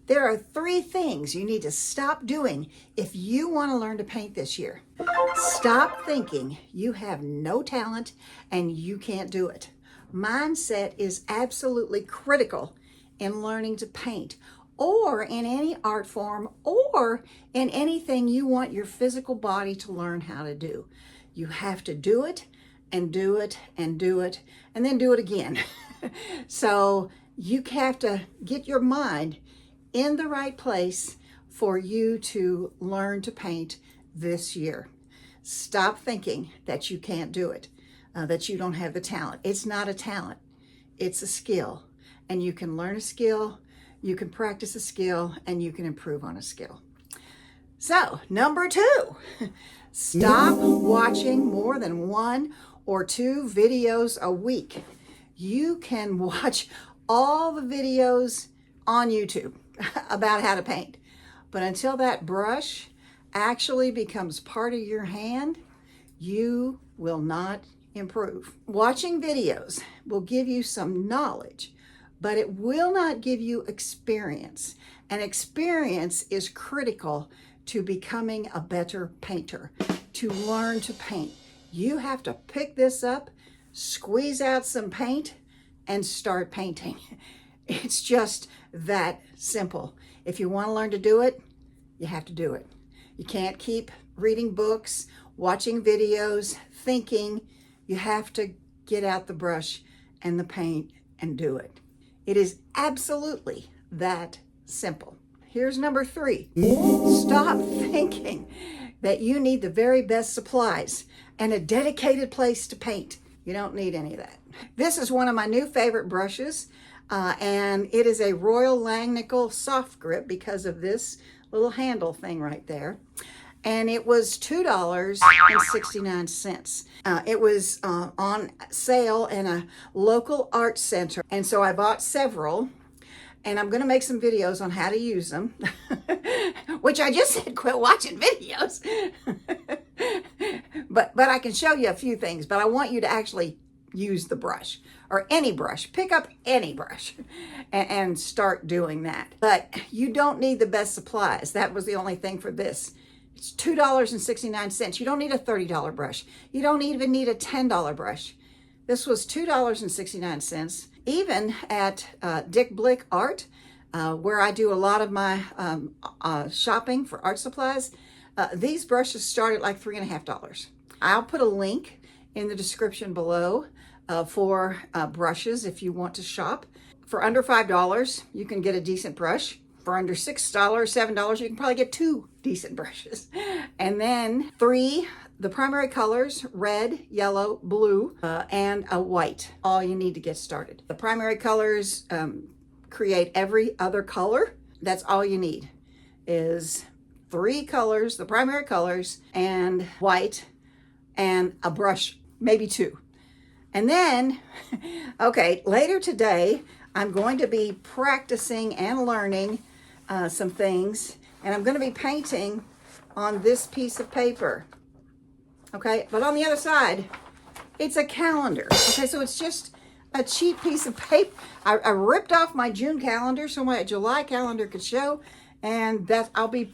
There are 3 things you need to stop doing if you want to learn to paint this year. Stop thinking you have no talent and you can't do it. Mindset is absolutely critical in learning to paint, or in any art form, or in anything you want your physical body to learn how to do. You have to do it and do it and do it and then do it again. So you have to get your mind in the right place for you to learn to paint this year. Stop thinking that you can't do it, that you don't have the talent. It's not a talent, it's a skill. And you can learn a skill, you can practice a skill, and you can improve on a skill. So, number 2, stop watching more than 1 or 2 videos a week. You can watch all the videos on YouTube about how to paint. But until that brush actually becomes part of your hand, you will not improve. Watching videos will give you some knowledge, but it will not give you experience. And experience is critical to becoming a better painter, to learn to paint. You have to pick this up, squeeze out some paint, and start painting. It's just that simple. If you want to learn to do it, you have to do it. You can't keep reading books, watching videos, thinking. You have to get out the brush and the paint and do it. It is absolutely that simple. Here's number 3. Stop thinking that you need the very best supplies and a dedicated place to paint. You don't need any of that. This is one of my new favorite brushes. And it is a Royal Langnickel soft grip because of this little handle thing right there. And it was $2.69. It was on sale in a local art center. And so I bought several, and I'm going to make some videos on how to use them, which I just said quit watching videos. but I can show you a few things, but I want you to actually use the brush, or any brush. Pick up any brush and start doing that. But you don't need the best supplies. That was the only thing for this. It's $2.69. You don't need a $30 brush. You don't even need a $10 brush. This was $2.69. Even at Dick Blick Art, where I do a lot of my shopping for art supplies, these brushes start at like $3.50. I'll put a link in the description below for brushes if you want to shop. For under $5, you can get a decent brush. For under $6, $7, you can probably get 2 decent brushes. And then 3, the primary colors, red, yellow, blue, and a white. All you need to get started. The primary colors create every other color. That's all you need is 3 colors, the primary colors, and white, and a brush, maybe 2. And then, okay, later today, I'm going to be practicing and learning some things, and I'm going to be painting on this piece of paper. Okay, but on the other side, it's a calendar. Okay, so it's just a cheap piece of paper. I ripped off my June calendar so my July calendar could show, and that I'll be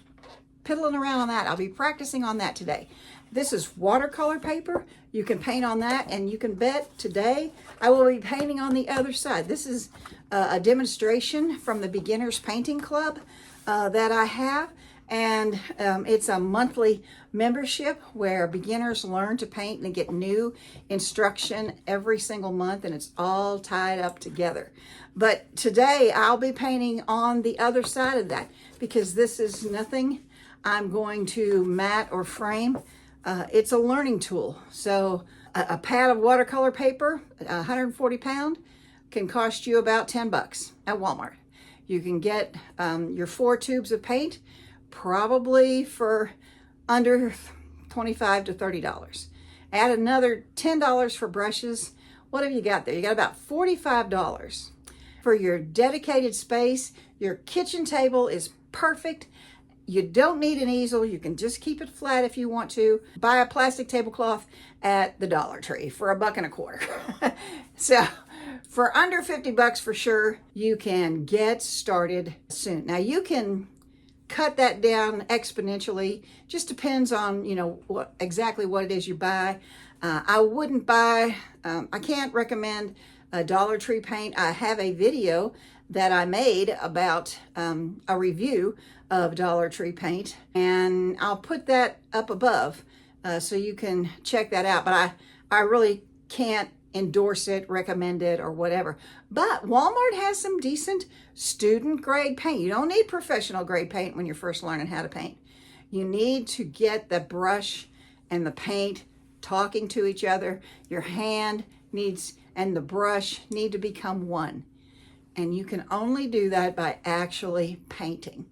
piddling around on that. I'll be practicing on that today. This is watercolor paper. You can paint on that, and you can bet today I will be painting on the other side. This is a demonstration from the Beginners Painting Club that I have, and it's a monthly membership where beginners learn to paint and get new instruction every single month, and it's all tied up together. But today I'll be painting on the other side of that because this is nothing I'm going to mat or frame. It's a learning tool. So a pad of watercolor paper, 140 pound, can cost you about $10 at Walmart. You can get your 4 tubes of paint probably for under $25 to $30. Add another $10 for brushes. What have you got there? You got about $45 for your dedicated space. Your kitchen table is perfect. You don't need an easel. You can just keep it flat if you want to. Buy a plastic tablecloth at the Dollar Tree for $1.25. So For under 50 bucks for sure, you can get started soon. Now you can cut that down exponentially. Just depends on, exactly what it is you buy. I wouldn't buy, I can't recommend a Dollar Tree paint. I have a video that I made about a review of Dollar Tree paint, and I'll put that up above so you can check that out. But I really can't endorse it, recommend it, or whatever. But Walmart has some decent student grade paint. You don't need professional grade paint when you're first learning how to paint. You need to get the brush and the paint talking to each other. Your hand needs and the brush need to become one. And you can only do that by actually painting.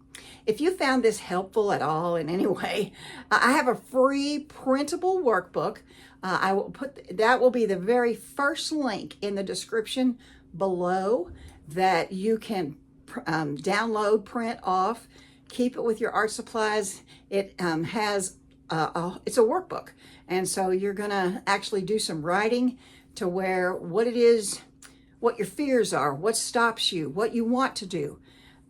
If you found this helpful at all in any way, I have a free printable workbook. I will put that will be the very first link in the description below that you can download, print off, keep it with your art supplies. It has it's a workbook, and so you're gonna actually do some writing to where what it is, what your fears are, what stops you, what you want to do.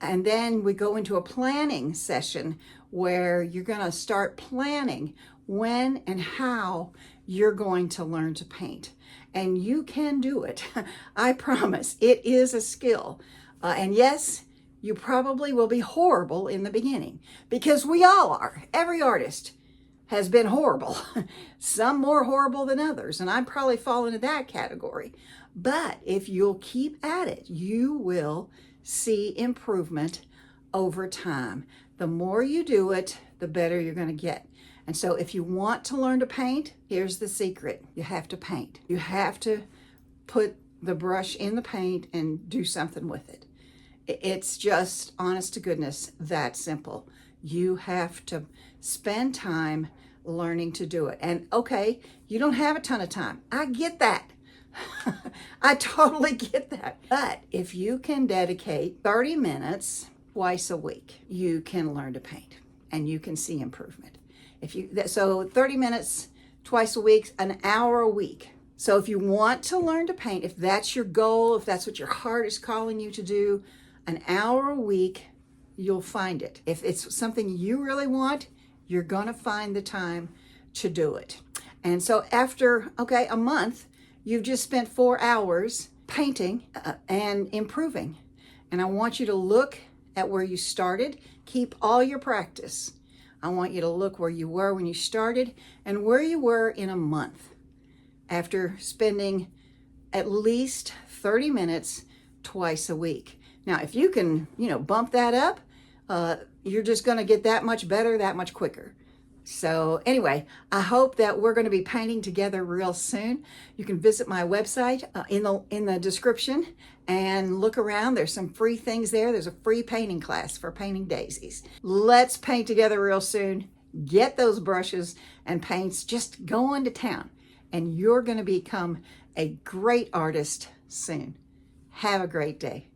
And then we go into a planning session where you're going to start planning when and how you're going to learn to paint. And you can do it. I promise. It is a skill. And yes, you probably will be horrible in the beginning, because we all are. Every artist has been horrible. Some more horrible than others. And I probably fall into that category. But if you'll keep at it, you will see improvement over time. The more you do it, the better you're going to get. And so if you want to learn to paint, here's the secret. You have to paint. You have to put the brush in the paint and do something with it. It's just, honest to goodness, that simple. You have to spend time learning to do it. And okay, you don't have a ton of time. I get that. I totally get that. But if you can dedicate 30 minutes twice a week, you can learn to paint and you can see improvement. So 30 minutes twice a week, an hour a week. So if you want to learn to paint, if that's your goal, if that's what your heart is calling you to do, an hour a week, you'll find it. If it's something you really want, you're going to find the time to do it. And so after, a month, you've just spent 4 hours painting and improving. And I want you to look at where you started. Keep all your practice. I want you to look where you were when you started and where you were in a month after spending at least 30 minutes twice a week. Now, if you can, bump that up, you're just going to get that much better, that much quicker. So anyway, I hope that we're going to be painting together real soon. You can visit my website in the description and look around. There's some free things there. There's a free painting class for painting daisies. Let's paint together real soon. Get those brushes and paints. Just go into town and you're going to become a great artist soon. Have a great day.